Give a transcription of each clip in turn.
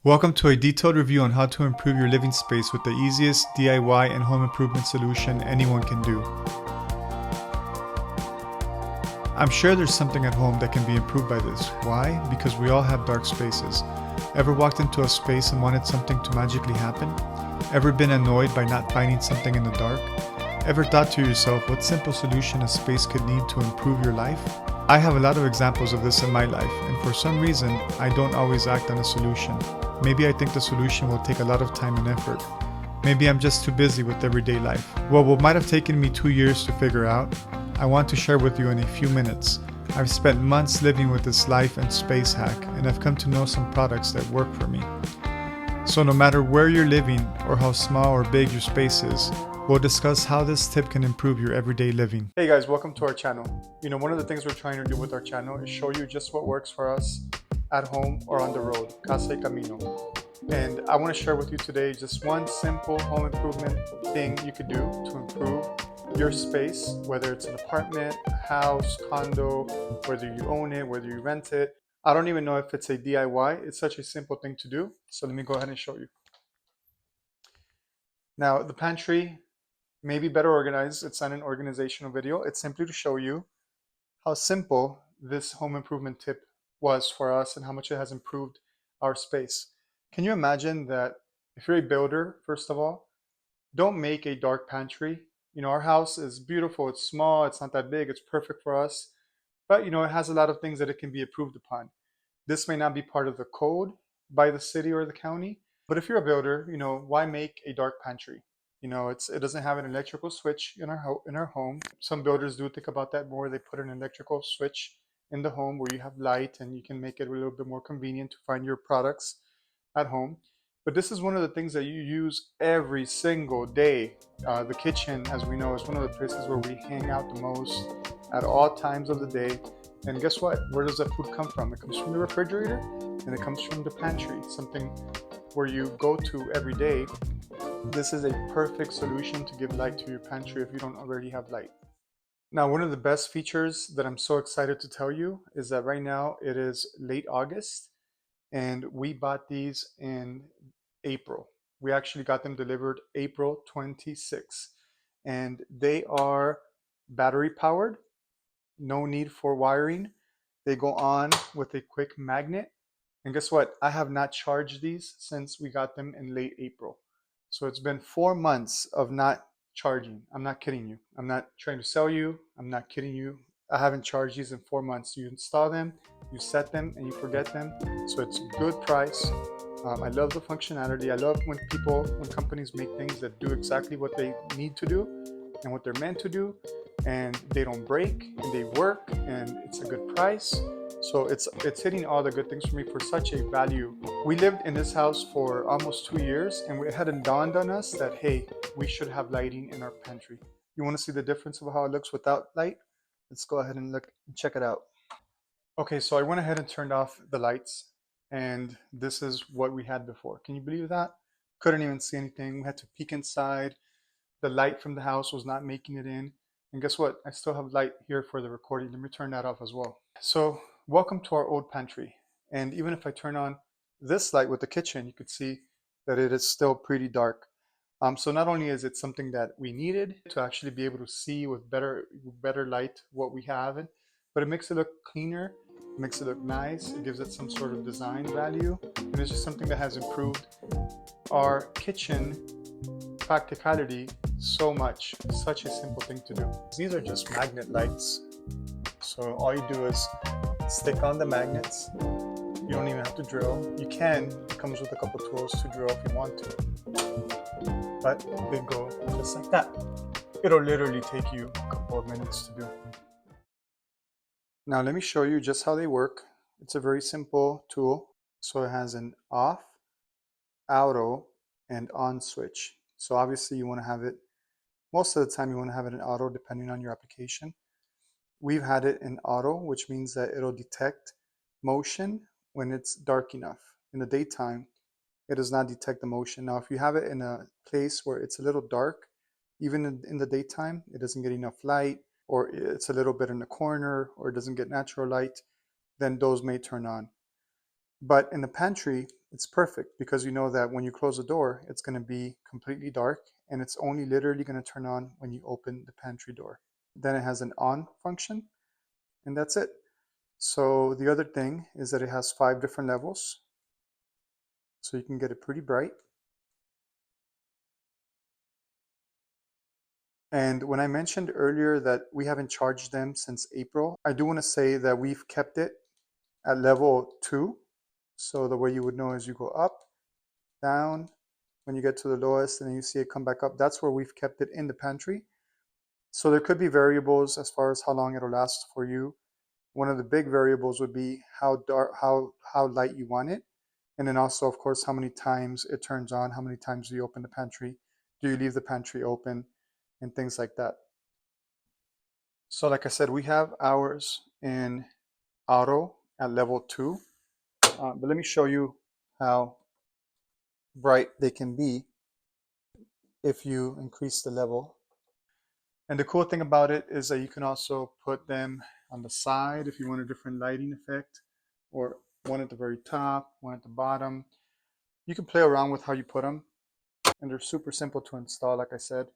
Welcome to a detailed review on how to improve your living space with the easiest DIY and home improvement solution anyone can do. I'm sure there's something at home that can be improved by this. Why? Because we all have dark spaces. Ever walked into a space and wanted something to magically happen? Ever been annoyed by not finding something in the dark? Ever thought to yourself what simple solution a space could need to improve your life? I have a lot of examples of this in my life, and for some reason, I don't always act on a solution. Maybe I think the solution will take a lot of time and effort. Maybe I'm just too busy with everyday life. Well, what might have taken me 2 years to figure out, I want to share with you in a few minutes. I've spent months living with this life and space hack, and I've come to know some products that work for me. So no matter where you're living or how small or big your space is, we'll discuss how this tip can improve your everyday living. Hey guys, welcome to our channel. One of the things we're trying to do with our channel is show you just what works for us at home or on the road, casa y camino. And I want to share with you today just one simple home improvement thing you could do to improve your space, whether it's an apartment, a house, condo, whether you own it, whether you rent it. I don't even know if it's a DIY. It's such a simple thing to do. So let me go ahead and show you. Now, the pantry may be better organized. It's not an organizational video. It's simply to show you how simple this home improvement tip was for us and how much it has improved our space. Can you imagine that if you're a builder, first of all, don't make a dark pantry. Our house is beautiful. It's small. It's not that big. It's perfect for us. But, it has a lot of things that it can be improved upon. This may not be part of the code by the city or the county. But if you're a builder, why make a dark pantry? It doesn't have an electrical switch in our home. Some builders do think about that more. They put an electrical switch in the home where you have light and you can make it a little bit more convenient to find your products at home. But this is one of the things that you use every single day. The kitchen, as we know, is one of the places where we hang out the most at all times of the day. And guess what? Where does that food come from? It comes from the refrigerator and it comes from the pantry, something where you go to every day. This is a perfect solution to give light to your pantry if you don't already have light. Now, one of the best features that I'm so excited to tell you is that right now it is late August and we bought these in April. We actually got them delivered April 26th, and they are battery powered, no need for wiring. They go on with a quick magnet. And guess what? I have not charged these since we got them in late April. So it's been 4 months of not charging. I'm not kidding you. I'm not trying to sell you. I'm not kidding you. I haven't charged these in 4 months. You install them, you set them, and you forget them. So it's a good price. I love the functionality. I love when companies make things that do exactly what they need to do and what they're meant to do, and they don't break, and they work, and it's a good price. So it's hitting all the good things for me for such a value. We lived in this house for almost 2 years, and it hadn't dawned on us that, hey, we should have lighting in our pantry. You want to see the difference of how it looks without light? Let's go ahead and look and check it out. Okay, so I went ahead and turned off the lights, and this is what we had before. Can you believe that? Couldn't even see anything. We had to peek inside. The light from the house was not making it in. And guess what? I still have light here for the recording. Let me turn that off as well. So welcome to our old pantry. And even if I turn on this light with the kitchen, you could see that it is still pretty dark. So not only is it something that we needed to actually be able to see with better light what we have, but it makes it look cleaner, it makes it look nice, it gives it some sort of design value, and it's just something that has improved our kitchen practicality so much. It's such a simple thing to do. These are just magnet lights. So all you do is stick on the magnets. You don't even have to drill. You can. It comes with a couple tools to drill if you want to. But they go just like that. It'll literally take you a couple of minutes to do. Now let me show you just how they work. It's a very simple tool. So it has an off, auto, and on switch. So obviously you want to have it, most of the time you want to have it in auto depending on your application. We've had it in auto, which means that it'll detect motion when it's dark enough. In the daytime, it does not detect the motion. Now, if you have it in a place where it's a little dark, even in the daytime, it doesn't get enough light, or it's a little bit in the corner, or it doesn't get natural light, then those may turn on. But in the pantry, it's perfect because you know that when you close the door, it's going to be completely dark and it's only literally going to turn on when you open the pantry door. Then it has an on function and that's it. So the other thing is that it has 5 different levels. So you can get it pretty bright. And when I mentioned earlier that we haven't charged them since April, I do want to say that we've kept it at level 2. So the way you would know is you go up, down, when you get to the lowest and then you see it come back up. That's where we've kept it in the pantry. So there could be variables as far as how long it'll last for you. One of the big variables would be how dark, how light you want it. And then also, of course, how many times it turns on, how many times do you open the pantry, do you leave the pantry open, and things like that. So like I said, we have ours in auto at level 2. But let me show you how bright they can be if you increase the level. And the cool thing about it is that you can also put them on the side if you want a different lighting effect, or one at the very top, one at the bottom. You can play around with how you put them, and they're super simple to install. Like I said,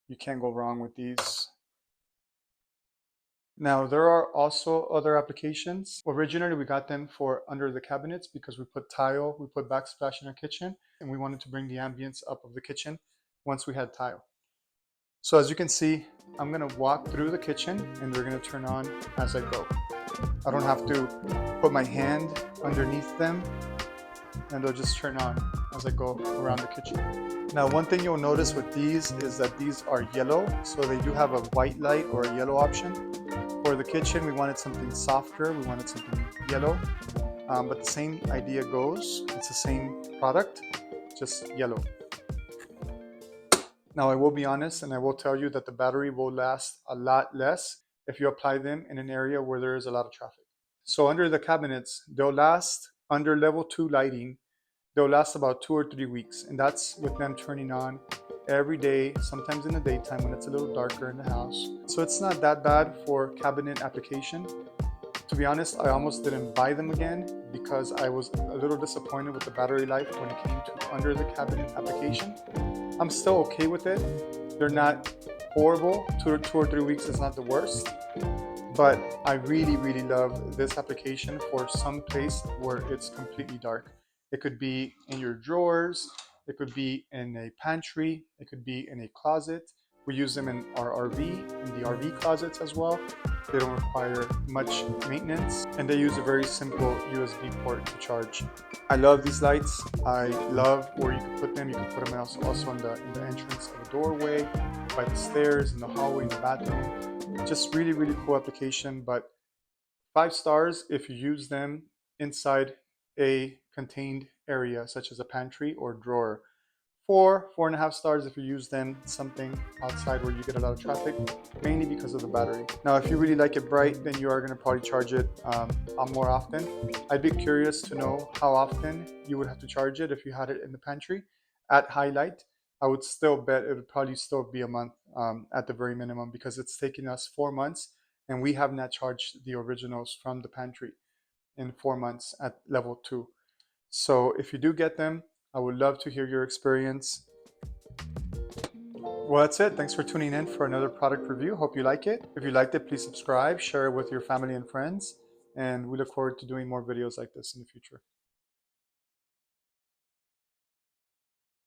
you can't go wrong with these. Now, there are also other applications. Originally, we got them for under the cabinets because we put tile, we put backsplash in our kitchen, and we wanted to bring the ambience up of the kitchen once we had tile. So as you can see, I'm gonna walk through the kitchen and they're gonna turn on as I go. I don't have to put my hand underneath them and they'll just turn on as I go around the kitchen. Now, one thing you'll notice with these is that these are yellow, so they do have a white light or a yellow option. For the kitchen, we wanted something softer, we wanted something yellow, but the same idea goes. It's the same product, just yellow. Now, I will be honest and I will tell you that the battery will last a lot less if you apply them in an area where there is a lot of traffic. So under the cabinets, they'll last, under level 2 lighting, they'll last about 2 or 3 weeks. And that's with them turning on every day, sometimes in the daytime when it's a little darker in the house. So it's not that bad for cabinet application. To be honest, I almost didn't buy them again because I was a little disappointed with the battery life when it came to under the cabinet application. I'm still okay with it. They're not horrible. 2 or 3 weeks is not the worst. But I really, really love this application for some place where it's completely dark. It could be in your drawers. It could be in a pantry. It could be in a closet. We use them in our RV, in the RV closets as well. They don't require much maintenance and they use a very simple USB port to charge. I love these lights. I love where you can put them. You can put them also in the entrance of a doorway, by the stairs, in the hallway, in the bathroom. Just really, really cool application, but 5 stars if you use them inside a contained area such as a pantry or drawer. 4.5 stars if you use them something outside where you get a lot of traffic, mainly because of the battery. Now, if you really like it bright, then you are going to probably charge it more often. I'd be curious to know how often you would have to charge it if you had it in the pantry at highlight. I would still bet it would probably still be a month at the very minimum because it's taken us 4 months and we have not charged the originals from the pantry in 4 months at level 2. So if you do get them, I would love to hear your experience. Well, that's it. Thanks for tuning in for another product review. Hope you like it. If you liked it, please subscribe, share it with your family and friends, and we look forward to doing more videos like this in the future.